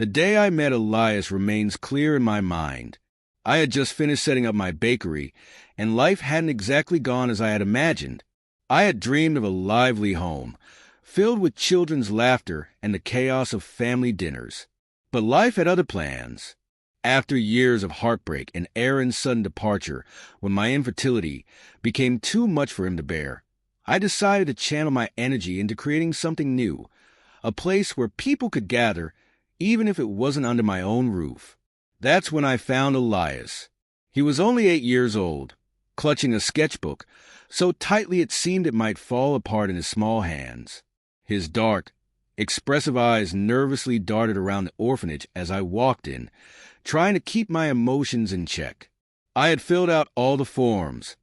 The day I met Elias remains clear in my mind. I had just finished setting up my bakery, and life hadn't exactly gone as I had imagined. I had dreamed of a lively home, filled with children's laughter and the chaos of family dinners. But life had other plans. After years of heartbreak and Aaron's sudden departure, when my infertility became too much for him to bear, I decided to channel my energy into creating something new, a place where people could gather, even if it wasn't under my own roof. That's when I found Elias. He was only 8 years old, clutching a sketchbook, so tightly it seemed it might fall apart in his small hands. His dark, expressive eyes nervously darted around the orphanage as I walked in, trying to keep my emotions in check. I had filled out all the forms,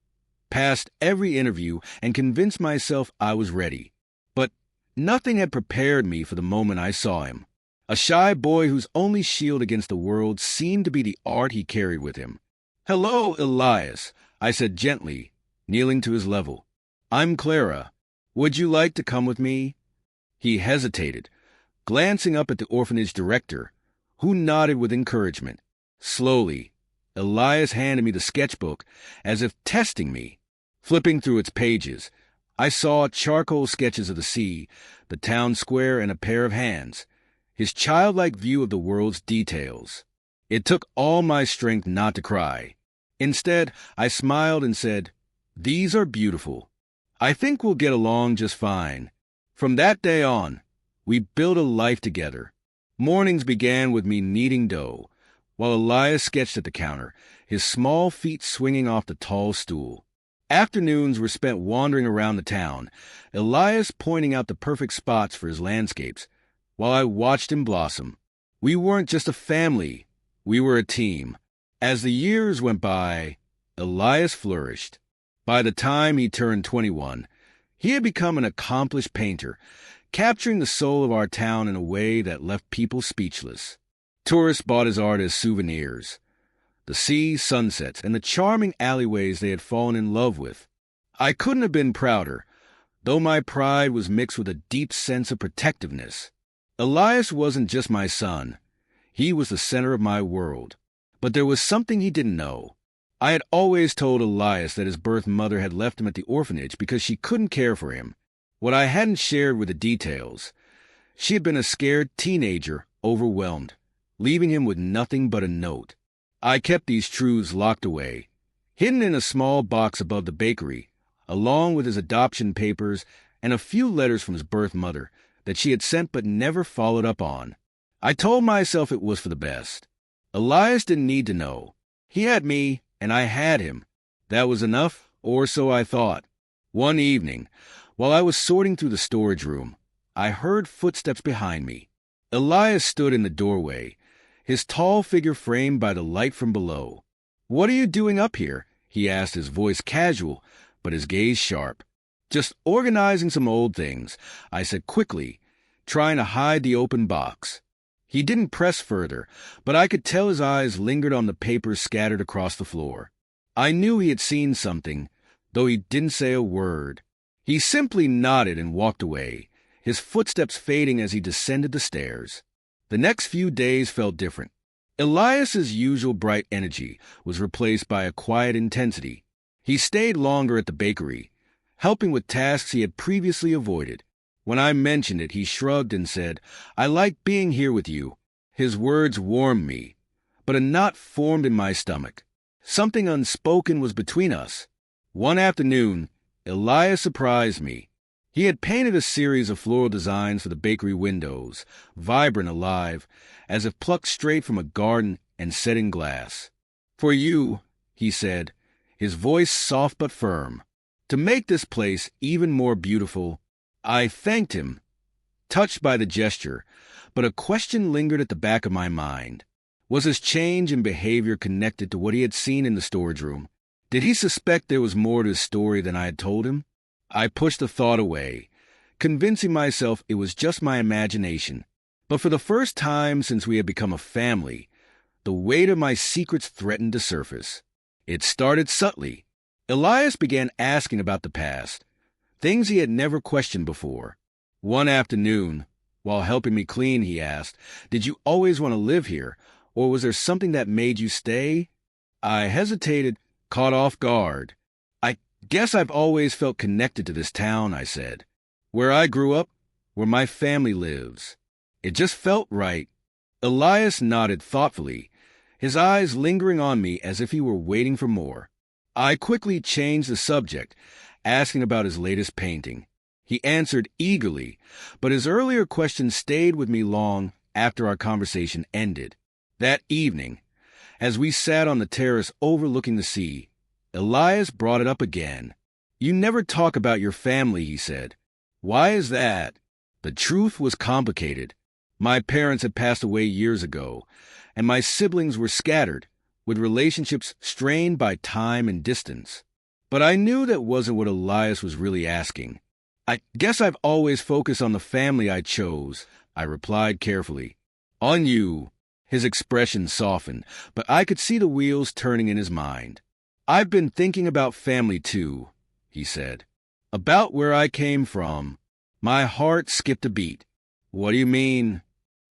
passed every interview, and convinced myself I was ready. But nothing had prepared me for the moment I saw him. A shy boy whose only shield against the world seemed to be the art he carried with him. "Hello, Elias," I said gently, kneeling to his level. "I'm Clara. Would you like to come with me?" He hesitated, glancing up at the orphanage director, who nodded with encouragement. Slowly, Elias handed me the sketchbook, as if testing me. Flipping through its pages, I saw charcoal sketches of the sea, the town square, and a pair of hands, his childlike view of the world's details. It took all my strength not to cry. Instead, I smiled and said, "These are beautiful. I think we'll get along just fine." From that day on, we built a life together. Mornings began with me kneading dough, while Elias sketched at the counter, his small feet swinging off the tall stool. Afternoons were spent wandering around the town, Elias pointing out the perfect spots for his landscapes, while I watched him blossom. We weren't just a family, we were a team. As the years went by, Elias flourished. By the time he turned 21, he had become an accomplished painter, capturing the soul of our town in a way that left people speechless. Tourists bought his art as souvenirs. The sea, sunsets, and the charming alleyways they had fallen in love with. I couldn't have been prouder, though my pride was mixed with a deep sense of protectiveness. Elias wasn't just my son. He was the center of my world. But there was something he didn't know. I had always told Elias that his birth mother had left him at the orphanage because she couldn't care for him. What I hadn't shared were the details. She had been a scared teenager, overwhelmed, leaving him with nothing but a note. I kept these truths locked away, hidden in a small box above the bakery, along with his adoption papers and a few letters from his birth mother that she had sent but never followed up on. I told myself it was for the best. Elias didn't need to know. He had me, and I had him. That was enough, or so I thought. One evening, while I was sorting through the storage room, I heard footsteps behind me. Elias stood in the doorway, his tall figure framed by the light from below. "What are you doing up here?" he asked, his voice casual, but his gaze sharp. "Just organizing some old things," I said quickly, trying to hide the open box. He didn't press further, but I could tell his eyes lingered on the papers scattered across the floor. I knew he had seen something, though he didn't say a word. He simply nodded and walked away, his footsteps fading as he descended the stairs. The next few days felt different. Elias's usual bright energy was replaced by a quiet intensity. He stayed longer at the bakery, helping with tasks he had previously avoided. When I mentioned it, he shrugged and said, "I like being here with you." His words warmed me, but a knot formed in my stomach. Something unspoken was between us. One afternoon, Elias surprised me. He had painted a series of floral designs for the bakery windows, vibrant, alive, as if plucked straight from a garden and set in glass. "For you," he said, his voice soft but firm, "to make this place even more beautiful." I thanked him, touched by the gesture, but a question lingered at the back of my mind. Was his change in behavior connected to what he had seen in the storage room? Did he suspect there was more to his story than I had told him? I pushed the thought away, convincing myself it was just my imagination. But for the first time since we had become a family, the weight of my secrets threatened to surface. It started subtly. Elias began asking about the past, things he had never questioned before. One afternoon, While helping me clean, he asked, "Did you always want to live here, or was there something that made you stay?" I hesitated, caught off guard. "I guess I've always felt connected to this town," I said. "Where I grew up, where my family lives. It just felt right." Elias nodded thoughtfully, his eyes lingering on me as if he were waiting for more. I quickly changed the subject, asking about his latest painting. He answered eagerly, but his earlier question stayed with me long after our conversation ended. That evening, as we sat on the terrace overlooking the sea, Elias brought it up again. "You never talk about your family," he said. "Why is that?" The truth was complicated. My parents had passed away years ago, and my siblings were scattered, with relationships strained by time and distance. But I knew that wasn't what Elias was really asking. "I guess I've always focused on the family I chose," I replied carefully. "On you." His expression softened, but I could see the wheels turning in his mind. "I've been thinking about family too," he said. "About where I came from." My heart skipped a beat. "What do you mean?"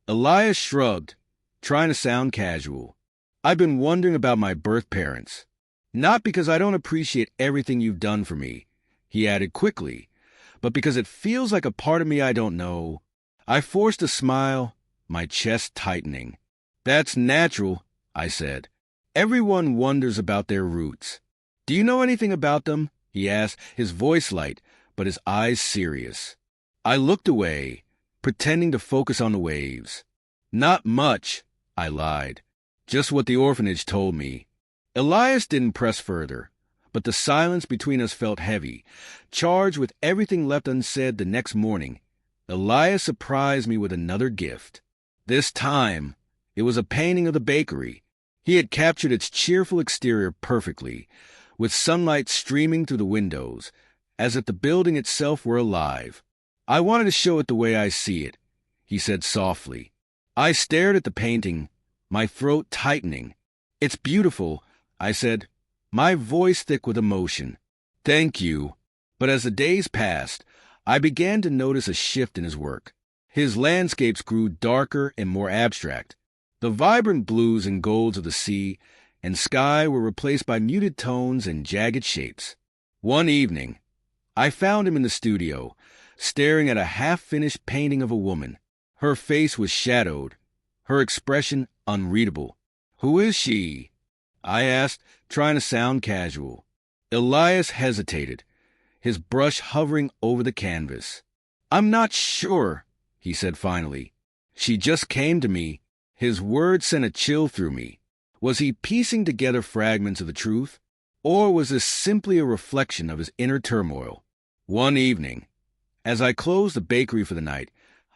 Elias shrugged, trying to sound casual. "I've been wondering about my birth parents. Not because I don't appreciate everything you've done for me," he added quickly, "but because it feels like a part of me I don't know." I forced a smile, my chest tightening. "That's natural," I said. "Everyone wonders about their roots." "Do you know anything about them?" he asked, his voice light, but his eyes serious. I looked away, pretending to focus on the waves. "Not much," I lied. "Just what the orphanage told me." Elias didn't press further, but the silence between us felt heavy, charged with everything left unsaid. The next morning, Elias surprised me with another gift. This time, it was a painting of the bakery. He had captured its cheerful exterior perfectly, with sunlight streaming through the windows, as if the building itself were alive. "I wanted to show it the way I see it," he said softly. I stared at the painting, my throat tightening. "It's beautiful," I said, my voice thick with emotion. "Thank you." But as the days passed, I began to notice a shift in his work. His landscapes grew darker and more abstract. The vibrant blues and golds of the sea and sky were replaced by muted tones and jagged shapes. One evening, I found him in the studio, staring at a half-finished painting of a woman. Her face was shadowed, her expression unreadable. "Who is she?" I asked, trying to sound casual. Elias hesitated, his brush hovering over the canvas. "I'm not sure," he said finally. "She just came to me." His words sent a chill through me. Was he piecing together fragments of the truth? Or was this simply a reflection of his inner turmoil? One evening, as I closed the bakery for the night,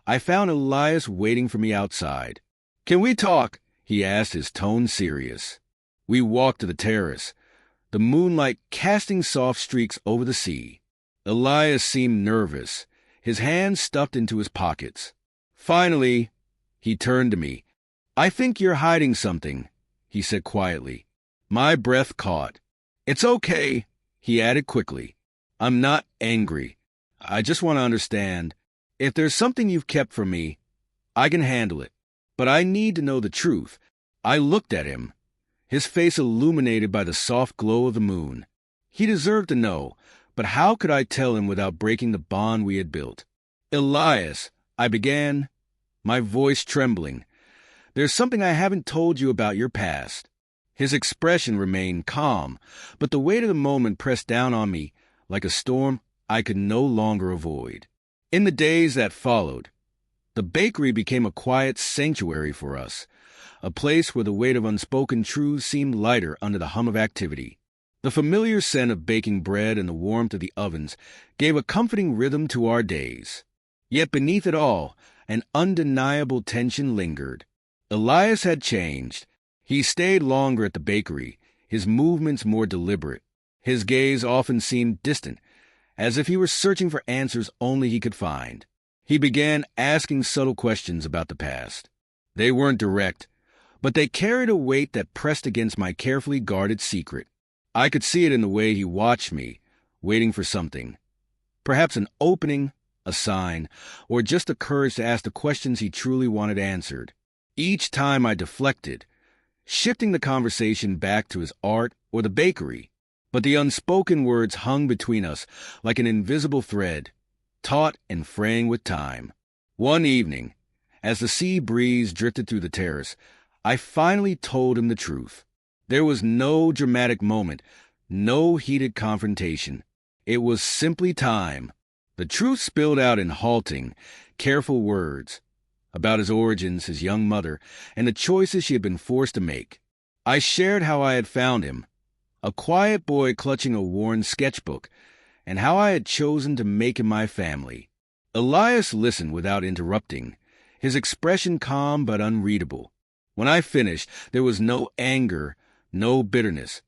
I found Elias waiting for me outside. "Can we talk?" he asked, his tone serious. We walked to the terrace, the moonlight casting soft streaks over the sea. Elias seemed nervous, his hands stuffed into his pockets. Finally, he turned to me. "I think you're hiding something," he said quietly. My breath caught. "It's okay," he added quickly. "I'm not angry. I just want to understand. If there's something you've kept from me, I can handle it. But I need to know the truth." I looked at him, his face illuminated by the soft glow of the moon. He deserved to know, but how could I tell him without breaking the bond we had built? "Elias," I began, my voice trembling, "there's something I haven't told you about your past." His expression remained calm, but the weight of the moment pressed down on me like a storm I could no longer avoid. In the days that followed, the bakery became a quiet sanctuary for us, a place where the weight of unspoken truths seemed lighter under the hum of activity. The familiar scent of baking bread and the warmth of the ovens gave a comforting rhythm to our days. Yet beneath it all, an undeniable tension lingered. Elias had changed. He stayed longer at the bakery, his movements more deliberate. His gaze often seemed distant, as if he were searching for answers only he could find. He began asking subtle questions about the past. They weren't direct, but they carried a weight that pressed against my carefully guarded secret. I could see it in the way he watched me, waiting for something. Perhaps an opening, a sign, or just the courage to ask the questions he truly wanted answered. Each time I deflected, shifting the conversation back to his art or the bakery, but the unspoken words hung between us like an invisible thread, taut and fraying with time. One evening, as the sea breeze drifted through the terrace, I finally told him the truth. There was no dramatic moment, no heated confrontation. It was simply time. The truth spilled out in halting, careful words about his origins, his young mother, and the choices she had been forced to make. I shared how I had found him, a quiet boy clutching a worn sketchbook, and how I had chosen to make him my family. Elias listened without interrupting, his expression calm but unreadable. When I finished, there was no anger, no bitterness,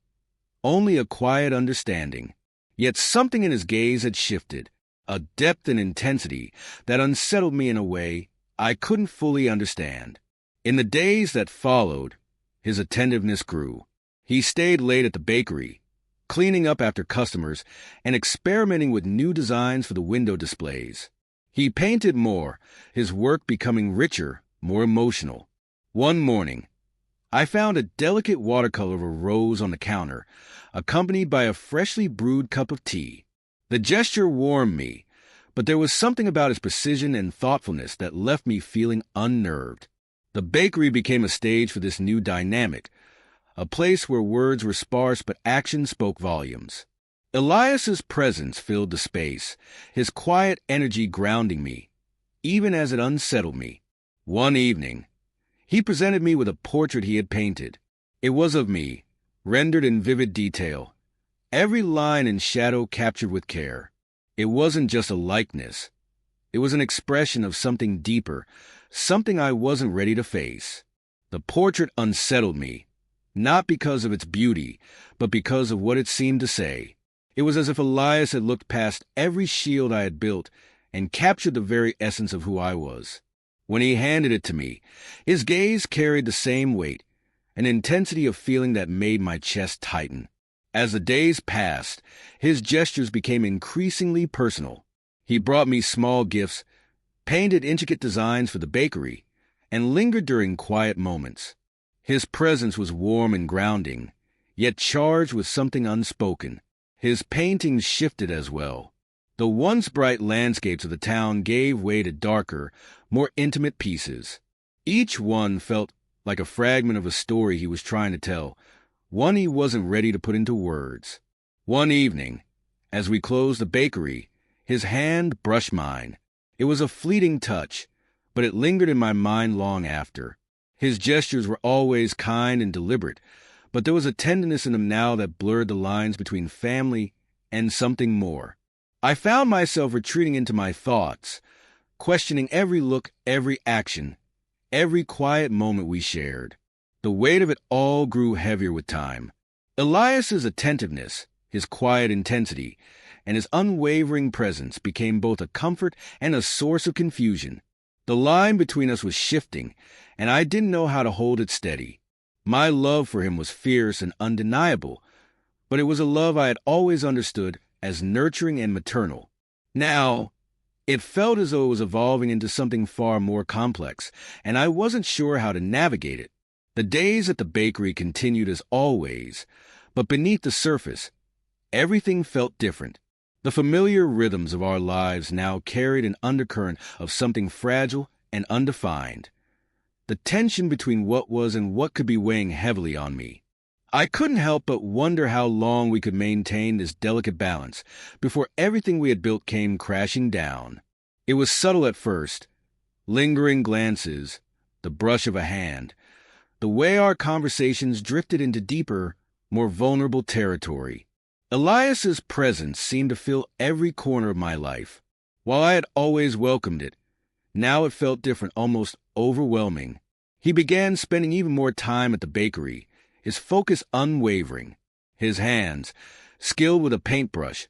only a quiet understanding. Yet something in his gaze had shifted, a depth and intensity that unsettled me in a way I couldn't fully understand. In the days that followed, his attentiveness grew. He stayed late at the bakery, cleaning up after customers and experimenting with new designs for the window displays. He painted more, his work becoming richer, more emotional. One morning, I found a delicate watercolor of a rose on the counter, accompanied by a freshly brewed cup of tea. The gesture warmed me, but there was something about his precision and thoughtfulness that left me feeling unnerved. The bakery became a stage for this new dynamic, a place where words were sparse but action spoke volumes. Elias's presence filled the space, his quiet energy grounding me, even as it unsettled me. One evening, he presented me with a portrait he had painted. It was of me, rendered in vivid detail, every line and shadow captured with care. It wasn't just a likeness. It was an expression of something deeper, something I wasn't ready to face. The portrait unsettled me, not because of its beauty, but because of what it seemed to say. It was as if Elias had looked past every shield I had built and captured the very essence of who I was. When he handed it to me, his gaze carried the same weight, an intensity of feeling that made my chest tighten. As the days passed, his gestures became increasingly personal. He brought me small gifts, painted intricate designs for the bakery, and lingered during quiet moments. His presence was warm and grounding, yet charged with something unspoken. His paintings shifted as well. The once bright landscapes of the town gave way to darker, more intimate pieces. Each one felt like a fragment of a story he was trying to tell, one he wasn't ready to put into words. One evening, as we closed the bakery, his hand brushed mine. It was a fleeting touch, but it lingered in my mind long after. His gestures were always kind and deliberate, but there was a tenderness in them now that blurred the lines between family and something more. I found myself retreating into my thoughts, questioning every look, every action, every quiet moment we shared. The weight of it all grew heavier with time. Elias's attentiveness, his quiet intensity, and his unwavering presence became both a comfort and a source of confusion. The line between us was shifting, and I didn't know how to hold it steady. My love for him was fierce and undeniable, but it was a love I had always understood as nurturing and maternal. Now, it felt as though it was evolving into something far more complex, and I wasn't sure how to navigate it. The days at the bakery continued as always, but beneath the surface, everything felt different. The familiar rhythms of our lives now carried an undercurrent of something fragile and undefined. The tension between what was and what could be weighing heavily on me. I couldn't help but wonder how long we could maintain this delicate balance before everything we had built came crashing down. It was subtle at first, lingering glances, the brush of a hand, the way our conversations drifted into deeper, more vulnerable territory. Elias's presence seemed to fill every corner of my life. While I had always welcomed it, now it felt different, almost overwhelming. He began spending even more time at the bakery, his focus unwavering. His hands, skilled with a paintbrush,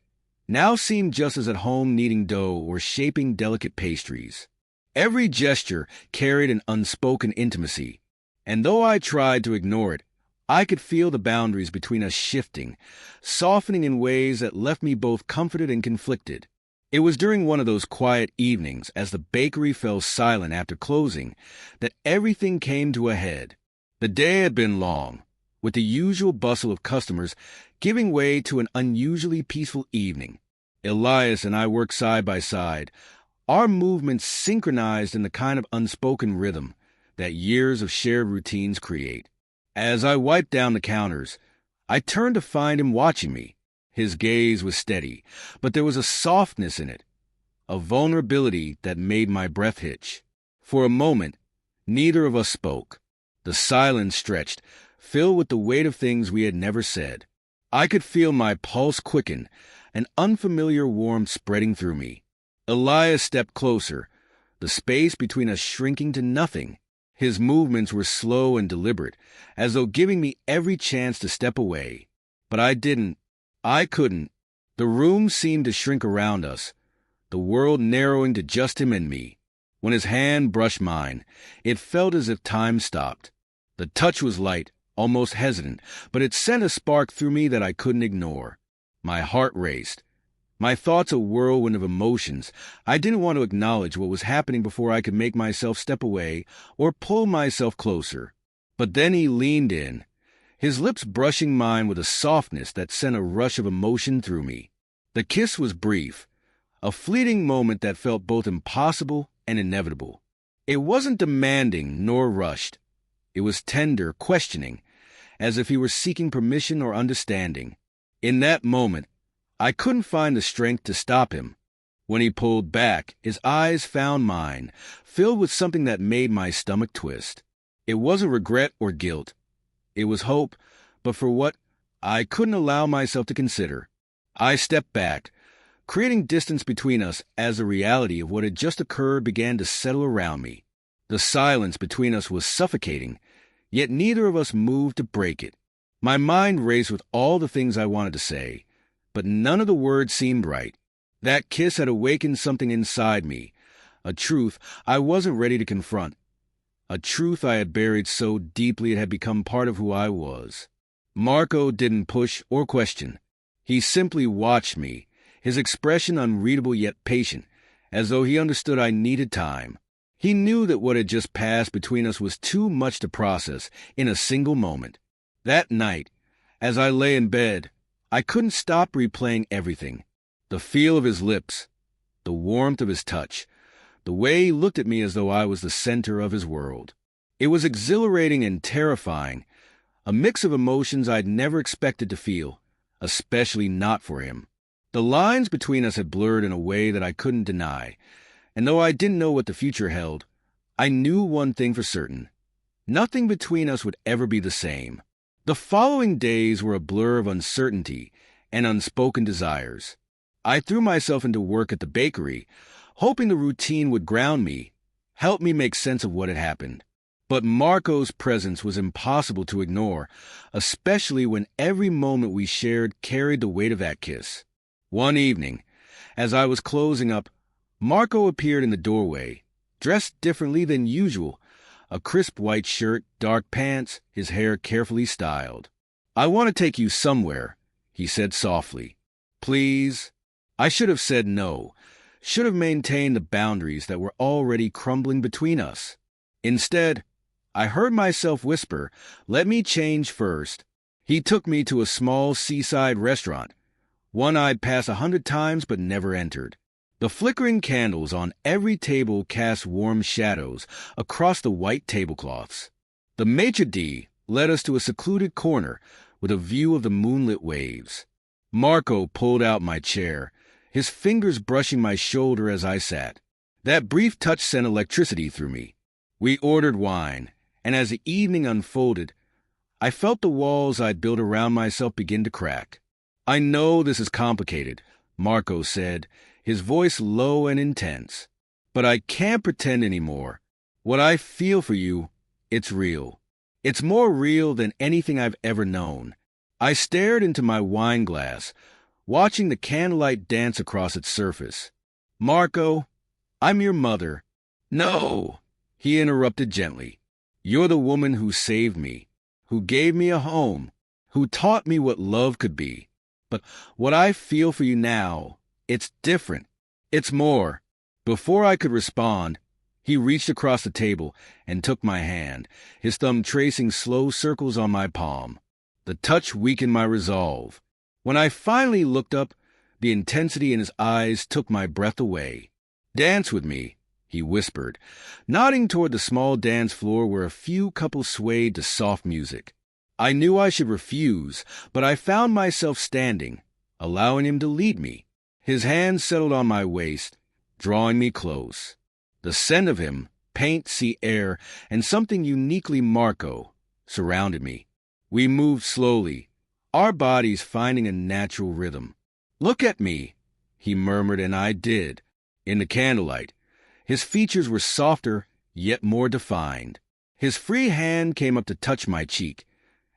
now seemed just as at home kneading dough or shaping delicate pastries. Every gesture carried an unspoken intimacy, and though I tried to ignore it, I could feel the boundaries between us shifting, softening in ways that left me both comforted and conflicted. It was during one of those quiet evenings, as the bakery fell silent after closing, that everything came to a head. The day had been long, with the usual bustle of customers giving way to an unusually peaceful evening. Elias and I worked side by side, our movements synchronized in the kind of unspoken rhythm that years of shared routines create. As I wiped down the counters, I turned to find him watching me. His gaze was steady, but there was a softness in it, a vulnerability that made my breath hitch. For a moment, neither of us spoke. The silence stretched, filled with the weight of things we had never said. I could feel my pulse quicken, an unfamiliar warmth spreading through me. Elias stepped closer, the space between us shrinking to nothing. His movements were slow and deliberate, as though giving me every chance to step away. But I didn't. I couldn't. The room seemed to shrink around us, the world narrowing to just him and me. When his hand brushed mine, it felt as if time stopped. The touch was light, almost hesitant, but it sent a spark through me that I couldn't ignore. My heart raced, my thoughts a whirlwind of emotions. I didn't want to acknowledge what was happening before I could make myself step away or pull myself closer. But then he leaned in, his lips brushing mine with a softness that sent a rush of emotion through me. The kiss was brief, a fleeting moment that felt both impossible and inevitable. It wasn't demanding nor rushed. It was tender, questioning, as if he were seeking permission or understanding. In that moment, I couldn't find the strength to stop him. When he pulled back, his eyes found mine, filled with something that made my stomach twist. It wasn't regret or guilt. It was hope, but for what I couldn't allow myself to consider. I stepped back, creating distance between us as the reality of what had just occurred began to settle around me. The silence between us was suffocating, yet neither of us moved to break it. My mind raced with all the things I wanted to say, but none of the words seemed right. That kiss had awakened something inside me, a truth I wasn't ready to confront, a truth I had buried so deeply it had become part of who I was. Marco didn't push or question. He simply watched me, his expression unreadable yet patient, as though he understood I needed time. He knew that what had just passed between us was too much to process in a single moment. That night, as I lay in bed, I couldn't stop replaying everything. The feel of his lips, the warmth of his touch, the way he looked at me as though I was the center of his world. It was exhilarating and terrifying, a mix of emotions I'd never expected to feel, especially not for him. The lines between us had blurred in a way that I couldn't deny, and though I didn't know what the future held, I knew one thing for certain. Nothing between us would ever be the same. The following days were a blur of uncertainty and unspoken desires. I threw myself into work at the bakery, hoping the routine would ground me, help me make sense of what had happened. But Marco's presence was impossible to ignore, especially when every moment we shared carried the weight of that kiss. One evening, as I was closing up, Marco appeared in the doorway, dressed differently than usual, a crisp white shirt, dark pants, his hair carefully styled. "I want to take you somewhere," he said softly. "Please?" I should have said no, should have maintained the boundaries that were already crumbling between us. Instead, I heard myself whisper, "Let me change first." He took me to a small seaside restaurant, one I'd passed 100 times but never entered. The flickering candles on every table cast warm shadows across the white tablecloths. The maitre d' led us to a secluded corner with a view of the moonlit waves. Marco pulled out my chair, his fingers brushing my shoulder as I sat. That brief touch sent electricity through me. We ordered wine, and as the evening unfolded, I felt the walls I'd built around myself begin to crack. "I know this is complicated," Marco said, his voice low and intense, "but I can't pretend anymore. What I feel for you, it's real. It's more real than anything I've ever known." I stared into my wine glass, watching the candlelight dance across its surface. "Marco, I'm your mother." "No," he interrupted gently. "You're the woman who saved me, who gave me a home, who taught me what love could be. But what I feel for you now, it's different. It's more. Before I could respond, he reached across the table and took my hand, his thumb tracing slow circles on my palm. The touch weakened my resolve. When I finally looked up, the intensity in his eyes took my breath away. "Dance with me," he whispered, nodding toward the small dance floor where a few couples swayed to soft music. I knew I should refuse, but I found myself standing, allowing him to lead me. His hand settled on my waist, drawing me close. The scent of him, paint, sea air, and something uniquely Marco, surrounded me. We moved slowly, our bodies finding a natural rhythm. "Look at me," he murmured, and I did. In the candlelight, his features were softer, yet more defined. His free hand came up to touch my cheek,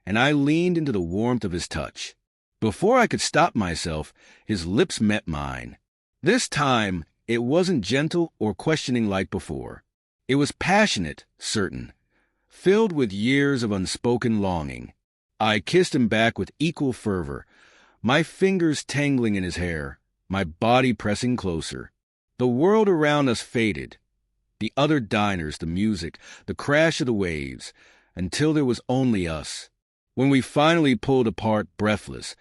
and I leaned into the warmth of his touch. Before I could stop myself, his lips met mine. This time, it wasn't gentle or questioning like before. It was passionate, certain, filled with years of unspoken longing. I kissed him back with equal fervor, my fingers tangling in his hair, my body pressing closer. The world around us faded. The other diners, the music, the crash of the waves, until there was only us. When we finally pulled apart, breathless,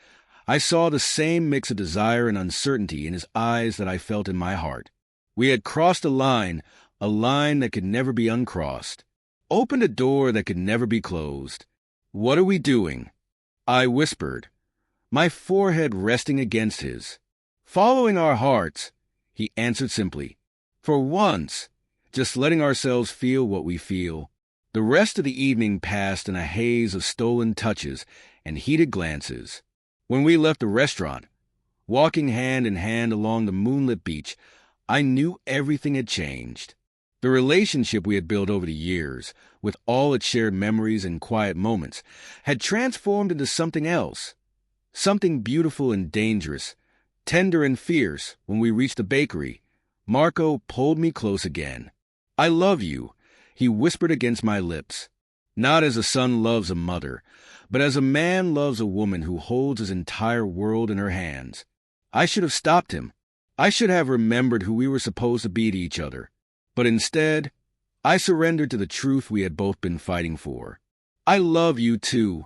I saw the same mix of desire and uncertainty in his eyes that I felt in my heart. We had crossed a line that could never be uncrossed, opened a door that could never be closed. "What are we doing?" I whispered, my forehead resting against his. "Following our hearts," he answered simply. "For once, just letting ourselves feel what we feel." The rest of the evening passed in a haze of stolen touches and heated glances. When we left the restaurant, walking hand in hand along the moonlit beach, I knew everything had changed. The relationship we had built over the years, with all its shared memories and quiet moments, had transformed into something else. Something beautiful and dangerous, tender and fierce. When we reached the bakery, Marco pulled me close again. "I love you," he whispered against my lips. Not as a son loves a mother, but as a man loves a woman who holds his entire world in her hands. I should have stopped him. I should have remembered who we were supposed to be to each other. But instead, I surrendered to the truth we had both been fighting for. "I love you too,"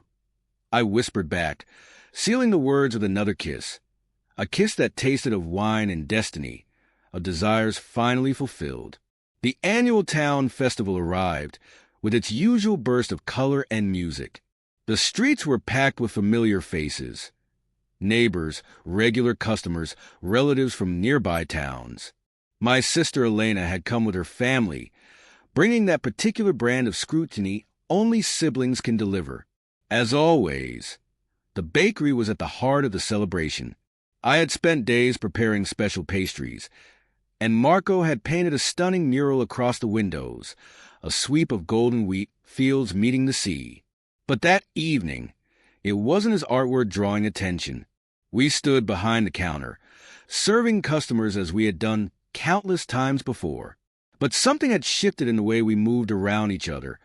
I whispered back, sealing the words with another kiss. A kiss that tasted of wine and destiny, of desires finally fulfilled. The annual town festival arrived, with its usual burst of color and music. The streets were packed with familiar faces. Neighbors, regular customers, relatives from nearby towns. My sister Elena had come with her family, bringing that particular brand of scrutiny only siblings can deliver. As always, the bakery was at the heart of the celebration. I had spent days preparing special pastries, and Marco had painted a stunning mural across the windows, a sweep of golden wheat, fields meeting the sea. But that evening, it wasn't his artwork drawing attention. We stood behind the counter, serving customers as we had done countless times before. But something had shifted in the way we moved around each other,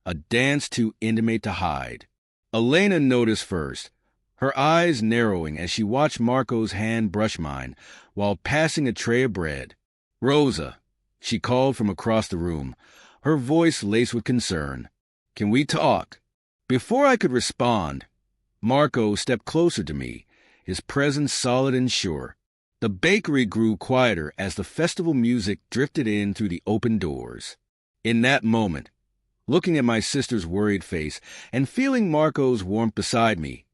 a dance too intimate to hide. Elena noticed first, her eyes narrowing as she watched Marco's hand brush mine while passing a tray of bread. "Rosa," she called from across the room, her voice laced with concern. "Can we talk?" Before I could respond, Marco stepped closer to me, his presence solid and sure. The bakery grew quieter as the festival music drifted in through the open doors. In that moment, looking at my sister's worried face and feeling Marco's warmth beside me,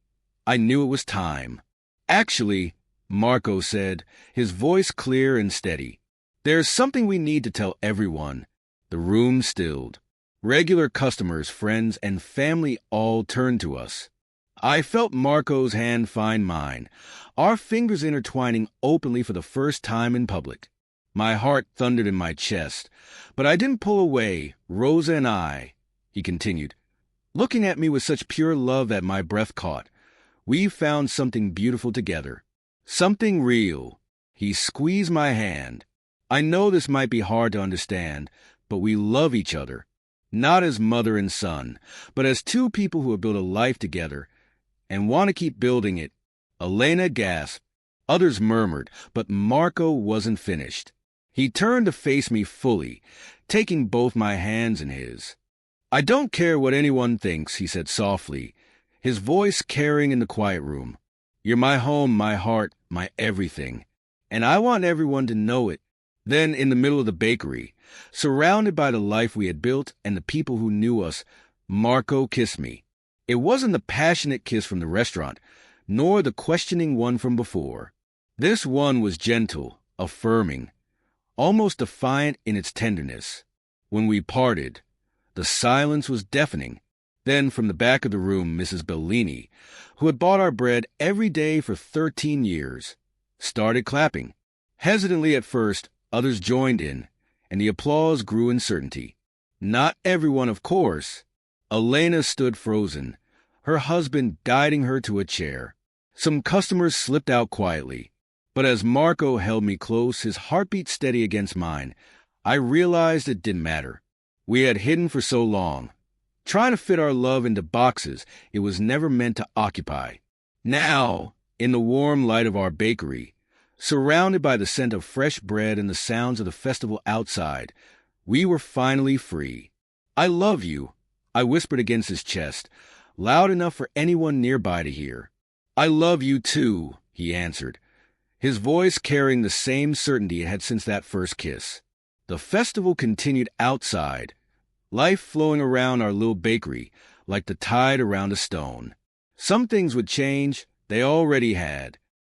I knew it was time. "Actually," Marco said, his voice clear and steady, "there's something we need to tell everyone." The room stilled. Regular customers, friends, and family all turned to us. I felt Marco's hand find mine, our fingers intertwining openly for the first time in public. My heart thundered in my chest, but I didn't pull away. "Rosa and I," he continued, looking at me with such pure love that my breath caught, "we found something beautiful together. Something real." He squeezed my hand. "I know this might be hard to understand, but we love each other. Not as mother and son, but as two people who have built a life together and want to keep building it." Elena gasped. Others murmured, but Marco wasn't finished. He turned to face me fully, taking both my hands in his. "I don't care what anyone thinks," he said softly, his voice carrying in the quiet room. "You're my home, my heart, my everything. And I want everyone to know it." Then, in the middle of the bakery, surrounded by the life we had built and the people who knew us, Marco kissed me. It wasn't the passionate kiss from the restaurant, nor the questioning one from before. This one was gentle, affirming, almost defiant in its tenderness. When we parted, the silence was deafening. Then, from the back of the room, Mrs. Bellini, who had bought our bread every day for 13 years, started clapping. Hesitantly at first, others joined in, and the applause grew in certainty. Not everyone, of course. Elena stood frozen, her husband guiding her to a chair. Some customers slipped out quietly. But as Marco held me close, his heartbeat steady against mine, I realized it didn't matter. We had hidden for so long, trying to fit our love into boxes it was never meant to occupy. Now, in the warm light of our bakery, surrounded by the scent of fresh bread and the sounds of the festival outside, we were finally free. "I love you," I whispered against his chest, loud enough for anyone nearby to hear. "I love you too," he answered, his voice carrying the same certainty it had since that first kiss. The festival continued outside, life flowing around our little bakery like the tide around a stone. Some things would change, they already had.